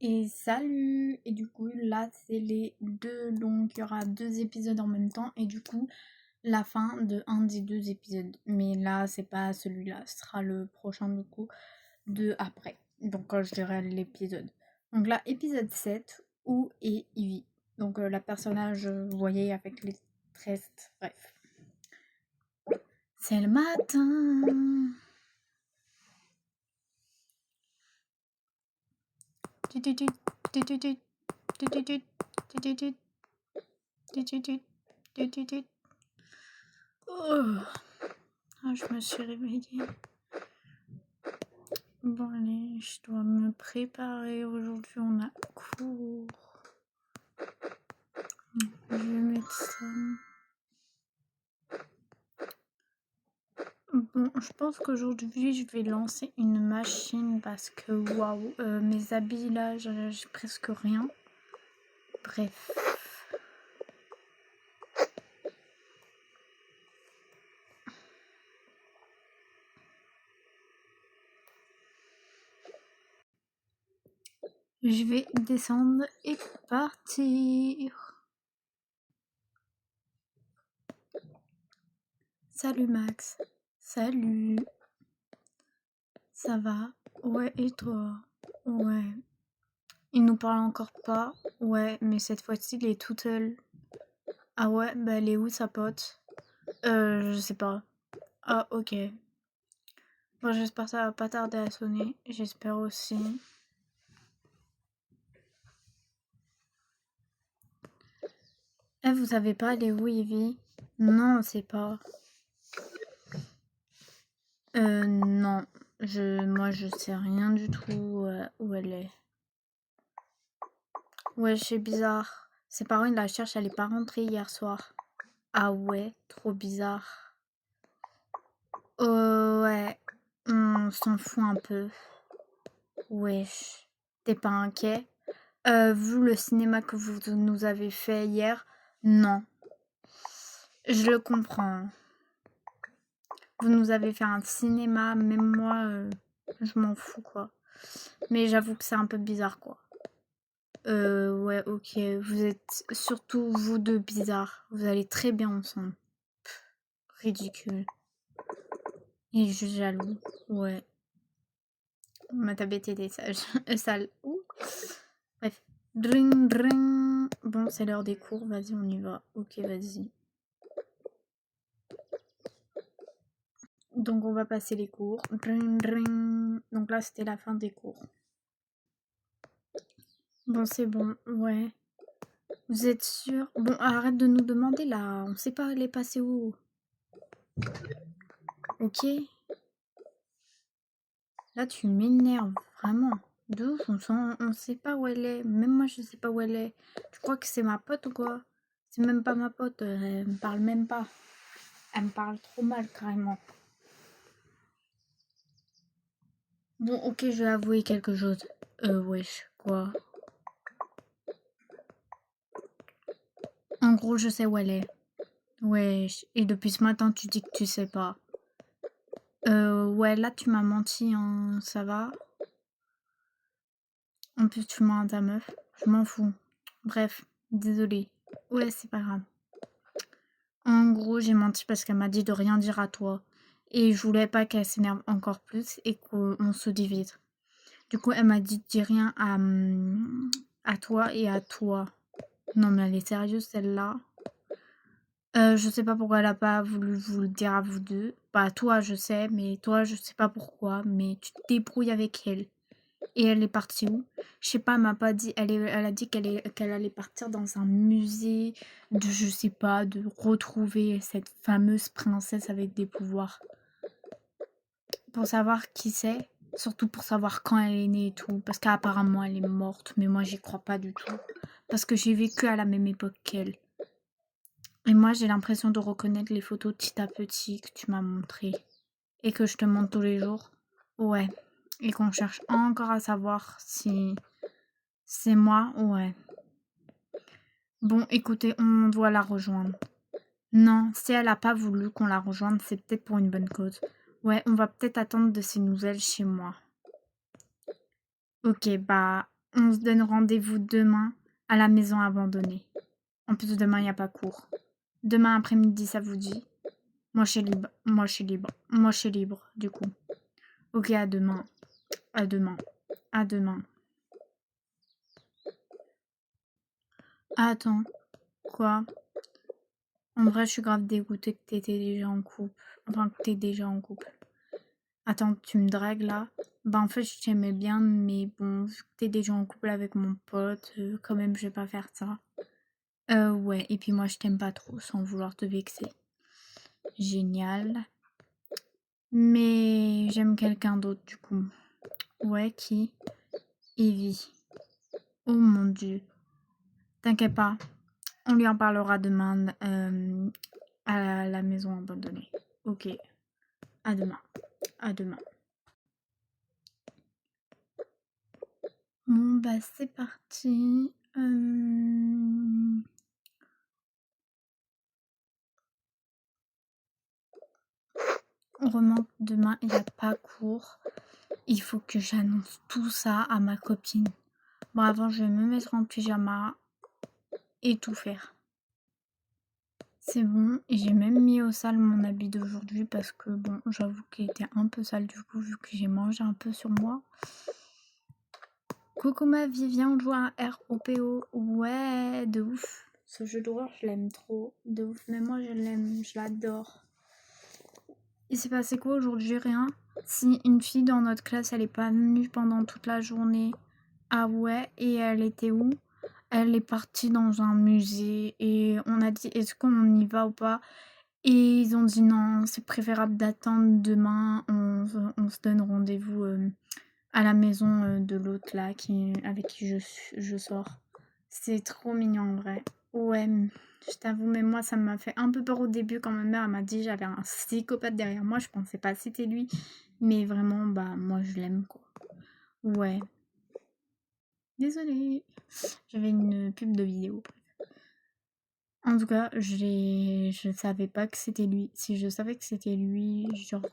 Et salut! Et du coup, là, c'est les deux, donc il y aura deux épisodes en même temps, et du coup, la fin de un des deux épisodes. Mais là, c'est pas celui-là, ce sera le prochain, du coup, de après. Donc, je dirais l'épisode. Donc là, épisode 7, où est Ivy? Donc, la personnage, vous voyez, avec les tresses, bref. C'est le matin! Tututut, tututut, tututut, tututut, tututut, tututut. Oh. Ah, je me suis réveillée. Bon, allez, je dois me préparer. Aujourd'hui, on a cours. Je vais mettre ça. Bon, je pense qu'aujourd'hui, je vais lancer une machine parce que, waouh, mes habits là, j'ai presque rien. Bref. Je vais descendre et partir. Salut Max. Salut. Ça va? Ouais, et toi? Ouais. Il nous parle encore pas. Ouais, mais cette fois-ci, il est tout seul. Ah ouais, bah elle est où sa pote? Je sais pas. Ah ok. Bon, j'espère que ça va pas tarder à sonner. J'espère aussi. Eh, vous savez pas, elle est où Ivy? Non, on sait pas. Non. Moi, je sais rien du tout où elle est. Ouais, c'est bizarre. Ses parents, ils la cherchent, elle est pas rentrée hier soir. Ah ouais, trop bizarre. Ouais, on s'en fout un peu. Wesh, t'es pas inquiet? Vu le cinéma que vous nous avez fait hier, non. Je le comprends. Vous nous avez fait un cinéma, même moi, je m'en fous, quoi. Mais j'avoue que c'est un peu bizarre, quoi. Ouais, ok. Vous êtes surtout vous deux bizarres. Vous allez très bien ensemble. Ridicule. Il est juste jaloux. Ouais. Ma tablette était sage. Sale. Ouh. Bref. Dring, dring. Bon, c'est l'heure des cours. Vas-y, on y va. Ok, vas-y. Donc, on va passer les cours. Dring, dring. Donc là, c'était la fin des cours. Bon, c'est bon. Ouais. Vous êtes sûr? Bon, arrête de nous demander là. On sait pas elle est passée où. Ok? Là, tu m'énerves. Vraiment. De ouf, on sait pas où elle est. Même moi, je sais pas où elle est. Tu crois que c'est ma pote ou quoi? C'est même pas ma pote. Elle me parle même pas. Elle me parle trop mal, carrément. Bon, ok, je vais avouer quelque chose. Wesh, quoi? En gros, je sais où elle est. Wesh, et depuis ce matin, tu dis que tu sais pas. Ouais, là, tu m'as menti, hein, ça va? En plus, tu mens à ta meuf. Je m'en fous. Bref, désolée. Ouais, c'est pas grave. En gros, j'ai menti parce qu'elle m'a dit de rien dire à toi. Et je voulais pas qu'elle s'énerve encore plus et qu'on se divise. Du coup, elle m'a dit dis rien à toi et à toi. Non, mais elle est sérieuse, celle-là. Je sais pas pourquoi elle a pas voulu vous le dire à vous deux. Bah, toi, je sais, mais toi, je sais pas pourquoi. Mais tu te débrouilles avec elle. Et elle est partie où? Je sais pas, elle m'a pas dit. Elle a dit qu'elle allait partir dans un musée de, je sais pas, de retrouver cette fameuse princesse avec des pouvoirs. Pour savoir qui c'est. Surtout pour savoir quand elle est née et tout. Parce qu'apparemment, elle est morte. Mais moi, j'y crois pas du tout. Parce que j'ai vécu à la même époque qu'elle. Et moi, j'ai l'impression de reconnaître les photos petit à petit que tu m'as montrées. Et que je te montre tous les jours. Ouais. Et qu'on cherche encore à savoir si c'est moi. Ouais. Bon, écoutez, on doit la rejoindre. Non, si elle a pas voulu qu'on la rejoigne, c'est peut-être pour une bonne cause. Ouais, on va peut-être attendre de ses nouvelles chez moi. Ok, bah, on se donne rendez-vous demain à la maison abandonnée. En plus, demain, il n'y a pas cours. Demain après-midi, ça vous dit? Moi, je suis libre. Moi, je suis libre. Moi, je suis libre, du coup. Ok, à demain. À demain. À demain. Attends. Quoi? En vrai, je suis grave dégoûtée que t'étais déjà en couple. Enfin, que t'es déjà en couple. Attends, tu me dragues là? Bah en fait, je t'aimais bien, mais bon, vu que t'es déjà en couple avec mon pote, quand même, je vais pas faire ça. Ouais, et puis moi, je t'aime pas trop, sans vouloir te vexer. Génial. Mais j'aime quelqu'un d'autre, du coup. Ouais, qui? Evie. Oh mon dieu. T'inquiète pas, on lui en parlera demain à la maison abandonnée. Ok, à demain. À demain. Bon, bah c'est parti. On remonte demain, il n'y a pas cours. Il faut que j'annonce tout ça à ma copine. Bon, avant, je vais me mettre en pyjama et tout faire. C'est bon, et j'ai même mis au sale mon habit d'aujourd'hui parce que, bon, j'avoue qu'il était un peu sale du coup, vu que j'ai mangé un peu sur moi. Coucou ma vie, viens on joue à ROPO. Ouais, de ouf. Ce jeu d'horreur, je l'aime trop. De ouf, mais moi je l'aime, je l'adore. Il s'est passé quoi aujourd'hui? Rien. Si une fille dans notre classe, elle est pas venue pendant toute la journée. Ah ouais, et elle était où? Elle est partie dans un musée et on a dit est-ce qu'on y va ou pas? Et ils ont dit non, c'est préférable d'attendre demain, on se donne rendez-vous à la maison de l'autre là avec qui je sors. C'est trop mignon en vrai. Ouais, je t'avoue, mais moi ça m'a fait un peu peur au début quand ma mère elle m'a dit j'avais un psychopathe derrière moi, je pensais pas que c'était lui. Mais vraiment, bah moi je l'aime quoi. Ouais. Désolée. J'avais une pub de vidéo. En tout cas, je savais pas que c'était lui. Si je savais que c'était lui, genre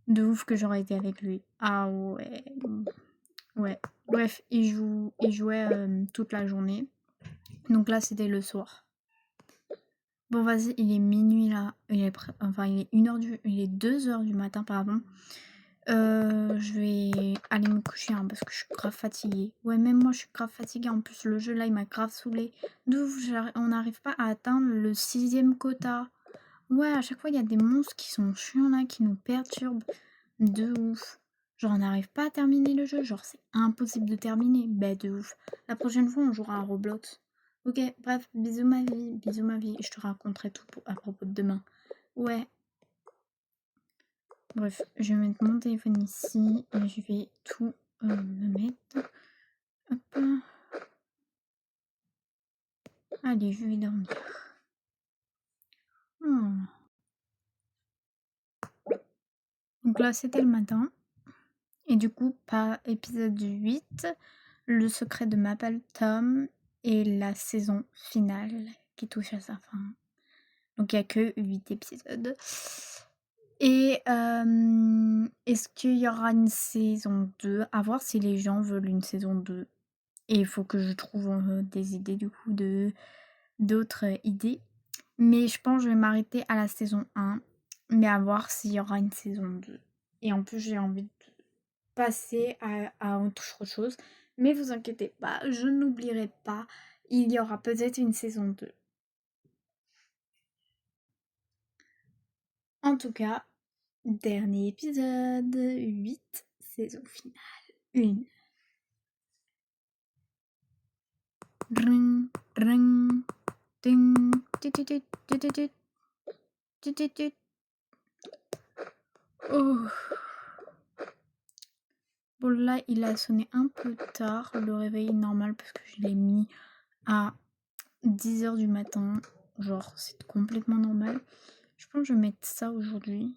de ouf que j'aurais été avec lui. Ah ouais. Ouais. Bref, il jouait toute la journée. Donc là, c'était le soir. Bon, vas-y, il est minuit là. Enfin, il est 2h du matin, pardon. Je vais aller me coucher parce que je suis grave fatiguée. Ouais, même moi, je suis grave fatiguée. En plus, le jeu là, il m'a grave saoulée. D'où on n'arrive pas à atteindre le 6e quota. Ouais, à chaque fois, il y a des monstres qui sont chiants là, qui nous perturbent. De ouf. Genre, on n'arrive pas à terminer le jeu. Genre, c'est impossible de terminer. Bah, de ouf. La prochaine fois, on jouera à Roblox. Ok, bref, bisous ma vie. Bisous ma vie. Je te raconterai tout à propos de demain. Ouais. Bref, je vais mettre mon téléphone ici et je vais tout me mettre. Hop. Allez, je vais dormir. Hmm. Donc là, c'était le matin. Et du coup, pas épisode 8, le secret de Maple Tom et la saison finale qui touche à sa fin. Donc il n'y a que 8 épisodes. Et est-ce qu'il y aura une saison 2? À voir si les gens veulent une saison 2. Et il faut que je trouve des idées du coup d'autres idées. Mais je pense que je vais m'arrêter à la saison 1. Mais à voir s'il y aura une saison 2. Et en plus j'ai envie de passer à autre chose. Mais vous inquiétez pas, je n'oublierai pas. Il y aura peut-être une saison 2. En tout cas, dernier épisode 8, saison finale 1. Ring, ring, ding, tititut, tititut, tititut. Oh. Bon là, il a sonné un peu tard, le réveil normal parce que je l'ai mis à 10h du matin. Genre, c'est complètement normal. Je pense que je vais mettre ça aujourd'hui.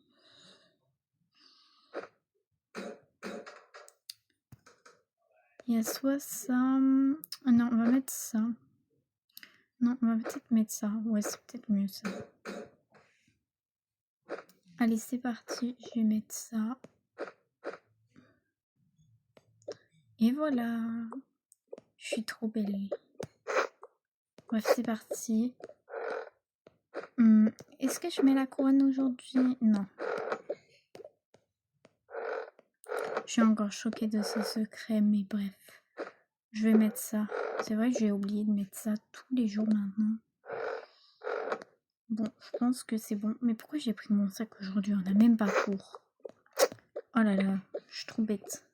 Il y a soit ça... non, on va mettre ça. Non, on va peut-être mettre ça. Ouais, c'est peut-être mieux ça. Allez, c'est parti. Je vais mettre ça. Et voilà. Je suis trop belle. Bref, c'est parti. Est-ce que je mets la couronne aujourd'hui? Non. Je suis encore choquée de ce secret, mais bref. Je vais mettre ça. C'est vrai que j'ai oublié de mettre ça tous les jours maintenant. Bon, je pense que c'est bon. Mais pourquoi j'ai pris mon sac aujourd'hui? On n'a même pas cours. Oh là là, je suis trop bête.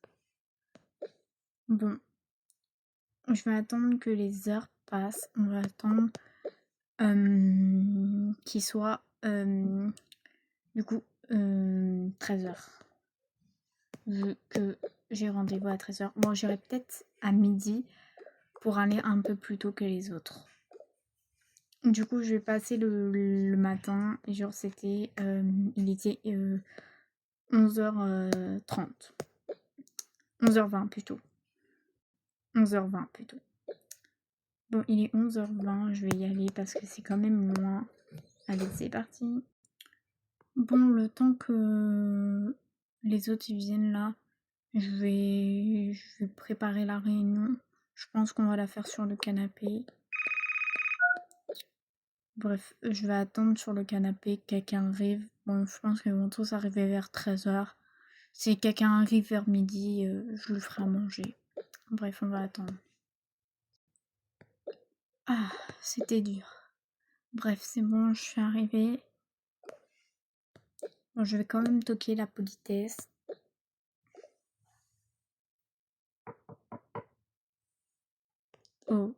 Bon. Je vais attendre que les heures passent. On va attendre qu'il soit du coup 13h. Vu que j'ai rendez-vous à 13h. Bon, j'irai peut-être à midi pour aller un peu plus tôt que les autres. Du coup, je vais passer le matin. Et genre, c'était... il était 11h30. 11h20 plutôt. 11h20 plutôt. Bon, il est 11h20. Je vais y aller parce que c'est quand même loin. Allez, c'est parti. Bon, le temps que les autres ils viennent là, je vais préparer la réunion. Je pense qu'on va la faire sur le canapé. Bref, je vais attendre sur le canapé que quelqu'un arrive. Bon, je pense qu'ils vont tous arriver vers 13h. Si quelqu'un arrive vers midi, je lui ferai à manger. Bref, on va attendre. Ah, c'était dur. Bref, c'est bon, je suis arrivée. Bon, je vais quand même toquer la politesse. Oh.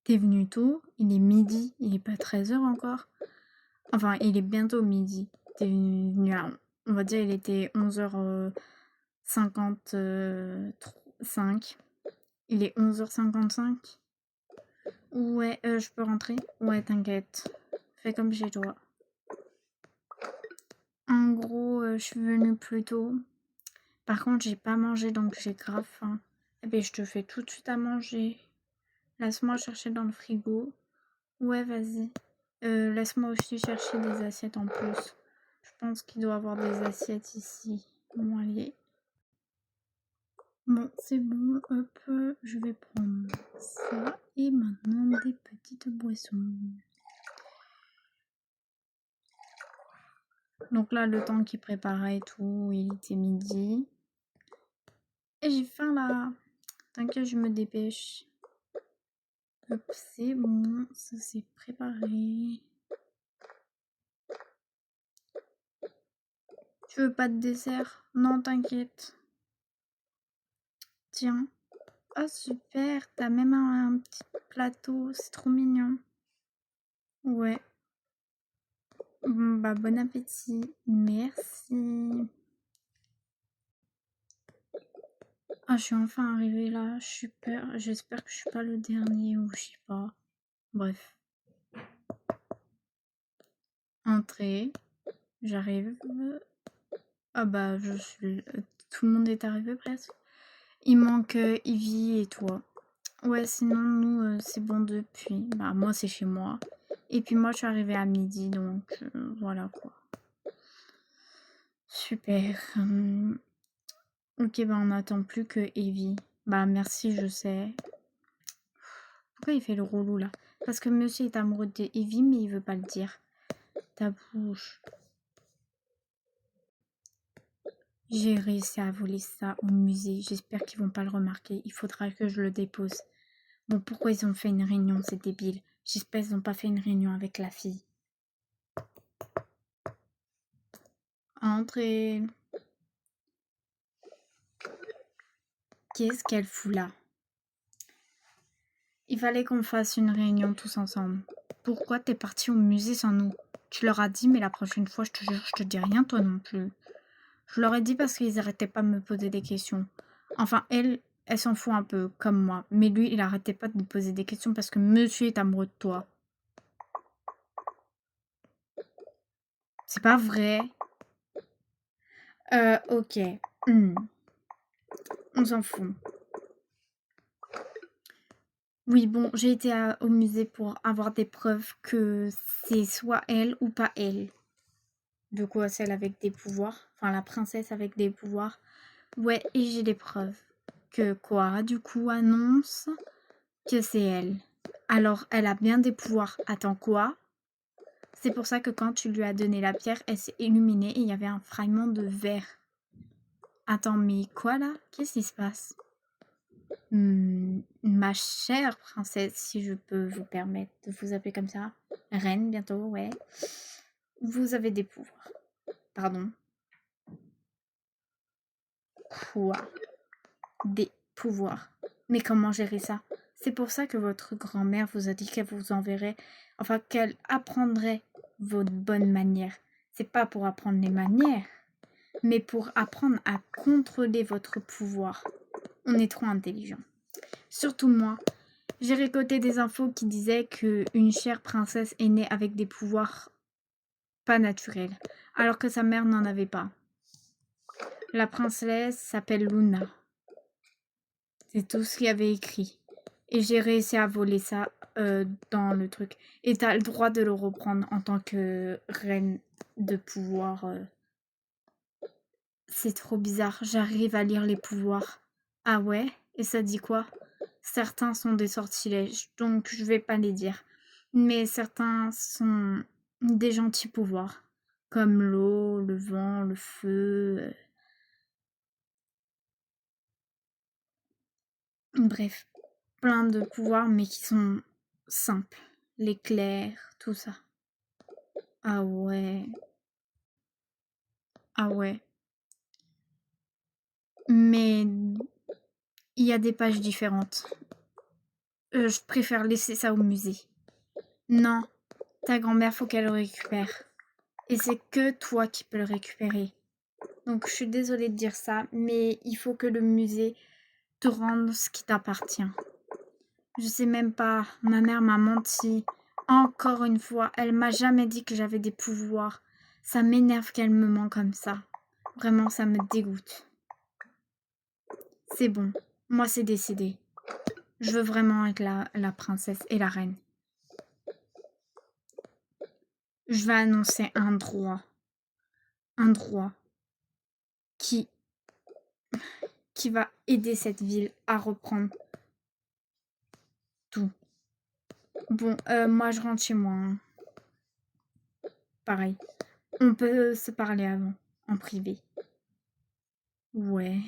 T'es venu tôt, il est midi, il est pas 13h encore. Enfin, il est bientôt midi. T'es venu à, on va dire, il était 11h55. Il est 11h55. Ouais, je peux rentrer? Ouais, t'inquiète. Fais comme chez toi. En gros, je suis venue plus tôt. Par contre, j'ai pas mangé, donc j'ai grave faim. Eh ben, je te fais tout de suite à manger. Laisse-moi chercher dans le frigo. Ouais, vas-y. Laisse-moi aussi chercher des assiettes en plus. Je pense qu'il doit y avoir des assiettes ici. Bon, allez. Bon, c'est bon. Hop, je vais prendre ça. Et maintenant, des petites boissons. Donc là, le temps qu'il préparait et tout, il était midi. Et j'ai faim là. T'inquiète, je me dépêche. Hop, c'est bon. Ça, c'est préparé. Tu veux pas de dessert? Non, t'inquiète. Tiens. Oh, super. T'as même un petit plateau. C'est trop mignon. Ouais. Bon, bah, bon appétit. Merci. Ah, je suis enfin arrivée là. Super. J'espère que je suis pas le dernier ou je sais pas. Bref. Entrée. J'arrive. Ah bah, je suis... Tout le monde est arrivé presque. Il manque Ivy et toi. Ouais, sinon, nous, c'est bon depuis. Bah, moi, c'est chez moi. Et puis moi, je suis arrivée à midi, donc voilà quoi. Super. Ok, bah, on n'attend plus que Evie. Bah, merci, je sais. Pourquoi il fait le relou là? Parce que monsieur est amoureux de Evie, mais il veut pas le dire. Ta bouche. J'ai réussi à voler ça au musée. J'espère qu'ils vont pas le remarquer. Il faudra que je le dépose. Bon, pourquoi ils ont fait une réunion, c'est débile. J'espère qu'ils n'ont pas fait une réunion avec la fille. Entrez. Qu'est-ce qu'elle fout là? Il fallait qu'on fasse une réunion tous ensemble. Pourquoi t'es parti au musée sans nous? Tu leur as dit, mais la prochaine fois, je te jure, je te dis rien, toi non plus. Je leur ai dit parce qu'ils arrêtaient pas de me poser des questions. Enfin, elle s'en fout un peu, comme moi. Mais lui, il arrêtait pas de me poser des questions parce que monsieur est amoureux de toi. C'est pas vrai. Ok. On s'en fout. Oui, bon, j'ai été au musée pour avoir des preuves que c'est soit elle ou pas elle. De quoi celle avec des pouvoirs? Enfin, la princesse avec des pouvoirs. Ouais, et j'ai des preuves. Que quoi, du coup, annonce que c'est elle. Alors, elle a bien des pouvoirs. Attends, quoi? C'est pour ça que quand tu lui as donné la pierre, elle s'est illuminée et il y avait un fragment de verre. Attends, mais quoi là? Qu'est-ce qui se passe? Ma chère princesse, si je peux vous permettre de vous appeler comme ça. Reine, bientôt, ouais. Vous avez des pouvoirs. Pardon. Quoi? Des pouvoirs. Mais comment gérer ça? C'est pour ça que votre grand-mère vous a dit qu'elle vous enverrait, enfin qu'elle apprendrait vos bonnes manières. C'est pas pour apprendre les manières, mais pour apprendre à contrôler votre pouvoir. On est trop intelligent. Surtout moi. J'ai récolté des infos qui disaient qu'une chère princesse est née avec des pouvoirs pas naturels, alors que sa mère n'en avait pas. La princesse s'appelle Luna. C'est tout ce qu'il y avait écrit. Et j'ai réussi à voler ça dans le truc. Et t'as le droit de le reprendre en tant que reine de pouvoir. C'est trop bizarre. J'arrive à lire les pouvoirs. Ah ouais? Et ça dit quoi? Certains sont des sortilèges, donc je vais pas les dire. Mais certains sont des gentils pouvoirs. Comme l'eau, le vent, le feu. Bref, plein de pouvoirs, mais qui sont simples. L'éclair, tout ça. Ah ouais. Ah ouais. Mais il y a des pages différentes. Je préfère laisser ça au musée. Non, ta grand-mère, faut qu'elle le récupère. Et c'est que toi qui peux le récupérer. Donc je suis désolée de dire ça, mais il faut que le musée te rende ce qui t'appartient. Je sais même pas, ma mère m'a menti. Encore une fois, elle m'a jamais dit que j'avais des pouvoirs. Ça m'énerve qu'elle me ment comme ça. Vraiment, ça me dégoûte. C'est bon, moi c'est décidé. Je veux vraiment être la princesse et la reine. Je vais annoncer un droit. Un droit qui va aider cette ville à reprendre tout. Bon, moi je rentre chez moi. Hein. Pareil. On peut se parler avant, en privé. Ouais.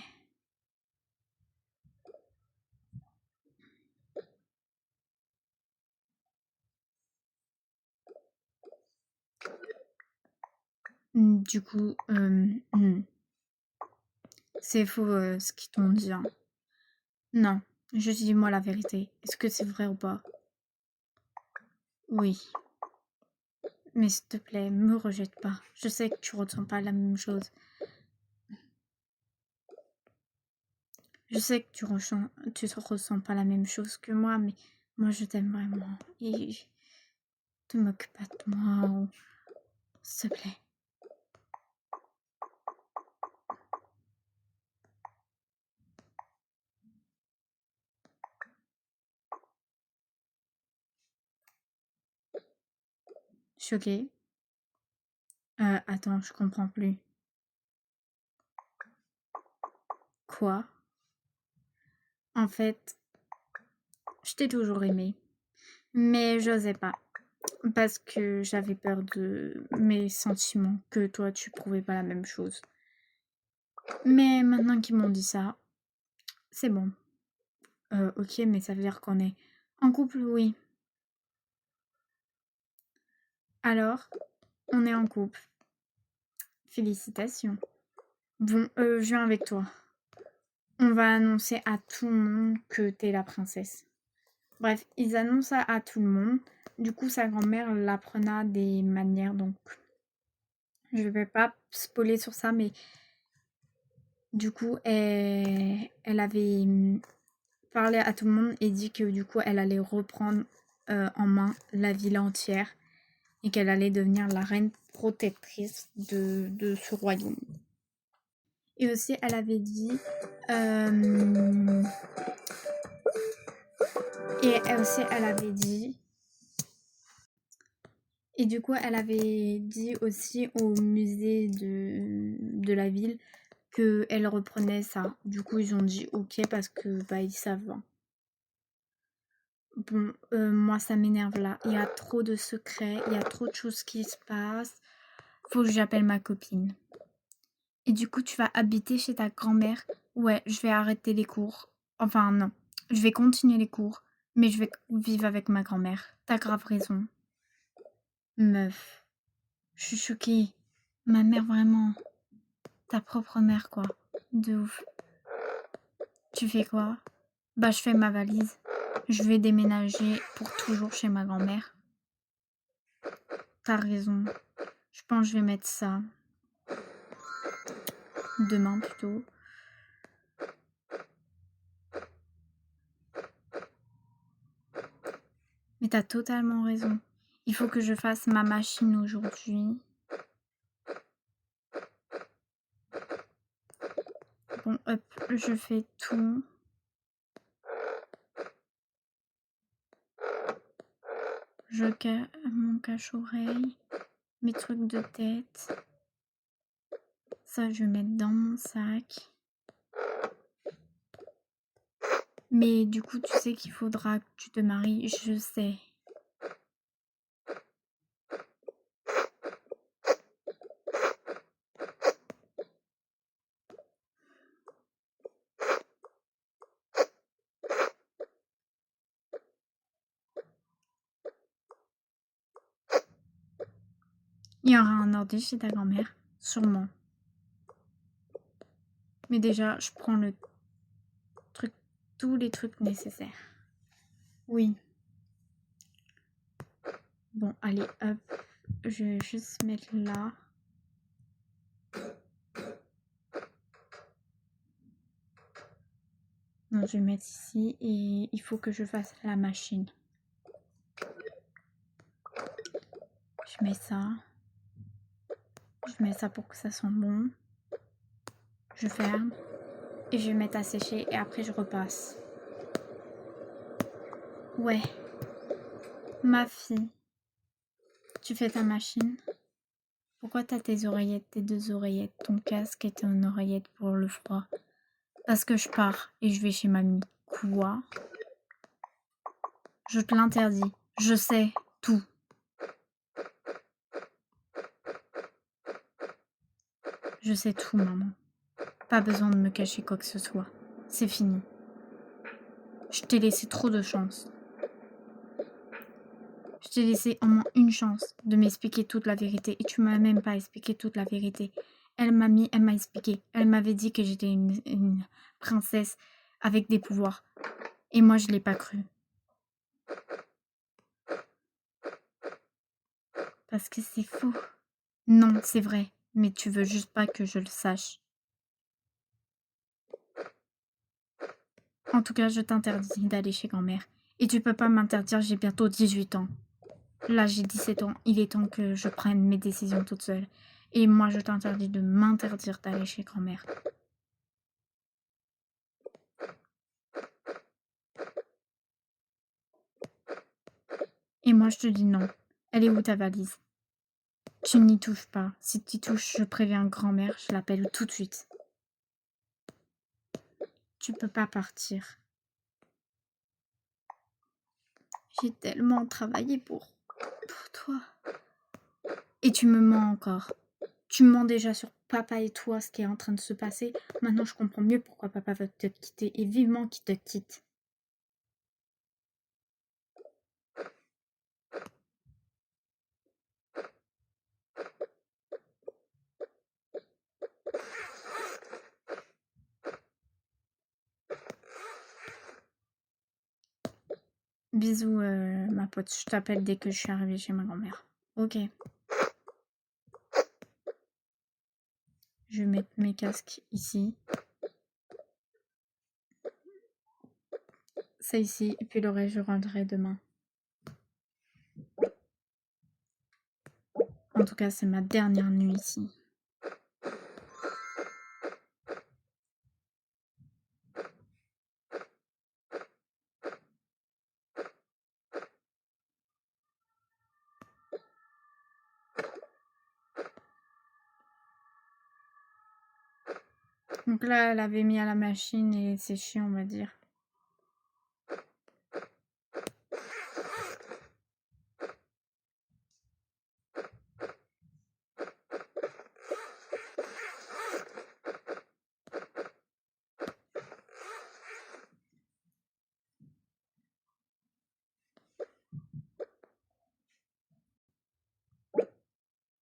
Du coup, c'est faux ce qu'ils t'ont dit. Hein. Non, juste dis-moi la vérité. Est-ce que c'est vrai ou pas? Oui. Mais s'il te plaît, me rejette pas. Je sais que tu ressens pas la même chose. Je sais que tu ressens pas la même chose que moi, mais moi je t'aime vraiment. Et te moque pas de moi, ou... s'il te plaît. Choquée? Attends, je comprends plus. Quoi? En fait, je t'ai toujours aimé, mais j'osais pas. Parce que j'avais peur de mes sentiments, que toi tu prouvais pas la même chose. Mais maintenant qu'ils m'ont dit ça, c'est bon. Ok, mais ça veut dire qu'on est en couple, oui. Alors, on est en couple. Félicitations. Bon, je viens avec toi. On va annoncer à tout le monde que t'es la princesse. Bref, ils annoncent ça à tout le monde. Du coup, sa grand-mère l'apprenait des manières, donc je vais pas spoiler sur ça, mais du coup, elle avait parlé à tout le monde et dit que du coup, elle allait reprendre en main la ville entière et qu'elle allait devenir la reine protectrice de ce royaume. Et aussi, elle avait dit... et aussi, elle avait dit... Et du coup, elle avait dit aussi au musée de la ville qu'elle reprenait ça. Du coup, ils ont dit ok parce que bah ils savent, hein. Bon, moi ça m'énerve là. Il y a trop de secrets, il y a trop de choses qui se passent. Faut que j'appelle ma copine. Et du coup, tu vas habiter chez ta grand-mère? Ouais, je vais arrêter les cours. Enfin, non. Je vais continuer les cours, mais je vais vivre avec ma grand-mère. T'as grave raison. Meuf, je suis choquée. Ma mère, vraiment. Ta propre mère, quoi. De ouf. Tu fais quoi? Bah, je fais ma valise. Je vais déménager pour toujours chez ma grand-mère. T'as raison. Je pense que je vais mettre ça. Demain, plutôt. Mais t'as totalement raison. Il faut que je fasse ma machine aujourd'hui. Bon, hop, je fais tout. Mon cache-oreille, mes trucs de tête. Ça, je vais mettre dans mon sac. Mais du coup, tu sais qu'il faudra que tu te maries. Je sais. Il y aura un ordi chez ta grand-mère, sûrement. Mais déjà, je prends tous les trucs nécessaires. Oui. Bon, allez, hop. Je vais juste mettre là. Non, je vais mettre ici et il faut que je fasse la machine. Je mets ça. Je mets ça pour que ça sente bon. Je ferme. Et je vais mettre à sécher et après je repasse. Ouais. Ma fille. Tu fais ta machine? Pourquoi t'as tes oreillettes, tes deux oreillettes, ton casque et ton oreillette pour le froid? Parce que je pars et je vais chez mamie. Quoi? Je te l'interdis. Je sais tout. Je sais tout, maman. Pas besoin de me cacher quoi que ce soit. C'est fini. Je t'ai laissé trop de chance. Je t'ai laissé au moins une chance de m'expliquer toute la vérité et tu m'as même pas expliqué toute la vérité. Elle m'a expliqué. Elle m'avait dit que j'étais une princesse avec des pouvoirs. Et moi, je l'ai pas cru. Parce que c'est faux. Non, c'est vrai. Mais tu veux juste pas que je le sache. En tout cas, je t'interdis d'aller chez grand-mère. Et tu peux pas m'interdire, j'ai bientôt 18 ans. Là, j'ai 17 ans. Il est temps que je prenne mes décisions toute seule. Et moi, je t'interdis de m'interdire d'aller chez grand-mère. Et moi, je te dis non. Elle est où ta valise? Tu n'y touches pas. Si tu y touches, je préviens grand-mère, je l'appelle tout de suite. Tu peux pas partir. J'ai tellement travaillé pour toi. Et tu me mens encore. Tu me mens déjà sur papa et toi, ce qui est en train de se passer. Maintenant, je comprends mieux pourquoi papa veut te quitter et vivement qu'il te quitte. Bisous, ma pote. Je t'appelle dès que je suis arrivée chez ma grand-mère. Ok. Je vais mettre mes casques ici. Ça ici. Et puis le reste, je rendrai demain. En tout cas, c'est ma dernière nuit ici. Donc là, elle avait mis à la machine et c'est chiant, on va dire.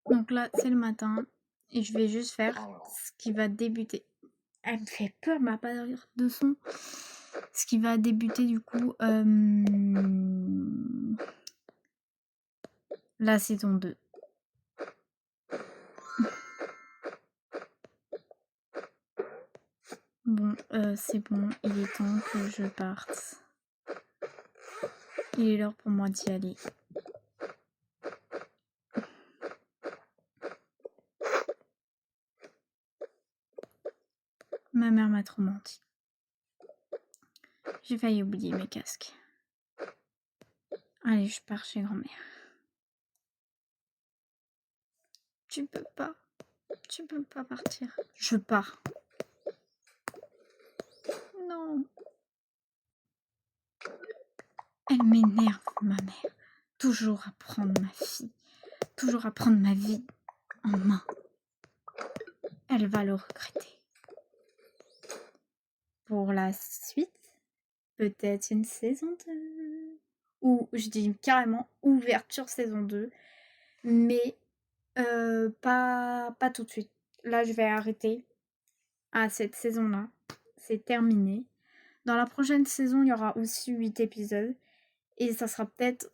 Donc là, c'est le matin et je vais juste faire ce qui va débuter. Elle me fait peur, ma barrière de son. Ce qui va débuter du coup la saison 2. Bon, c'est bon, il est temps que je parte. Il est l'heure pour moi d'y aller. Ma mère m'a trop menti. J'ai failli oublier mes casques. Allez, je pars chez grand-mère. Tu peux pas partir. Je pars. Non. Elle m'énerve, ma mère. Toujours à prendre ma fille. Toujours à prendre ma vie en main. Elle va le regretter. Pour la suite, peut-être une saison 2. Ou je dis carrément ouverture saison 2. Mais pas tout de suite. Là, je vais arrêter à cette saison-là. C'est terminé. Dans la prochaine saison, il y aura aussi 8 épisodes. Et ça sera peut-être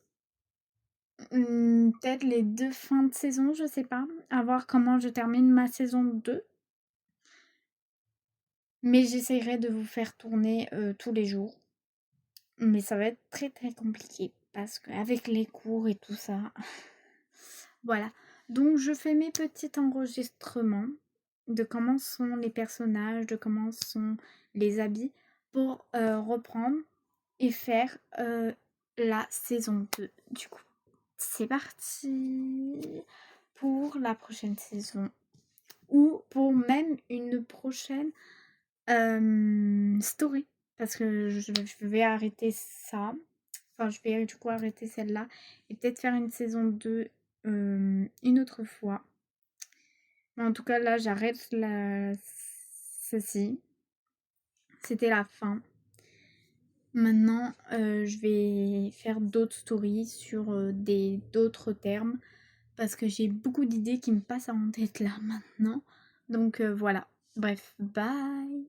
les 2 fins de saison, je sais pas. À voir comment je termine ma saison 2. Mais j'essaierai de vous faire tourner tous les jours. Mais ça va être très très compliqué. Parce qu'avec les cours et tout ça... Voilà. Donc je fais mes petits enregistrements de comment sont les personnages, de comment sont les habits pour reprendre et faire la saison 2 du coup. C'est parti pour la prochaine saison ou pour même une prochaine story parce que je vais arrêter ça. Enfin, je vais du coup arrêter celle-là et peut-être faire une saison 2 une autre fois. Mais en tout cas, là, j'arrête ceci. C'était la fin. Maintenant, je vais faire d'autres stories sur d'autres termes parce que j'ai beaucoup d'idées qui me passent en tête là maintenant. Donc voilà. Bref, bye!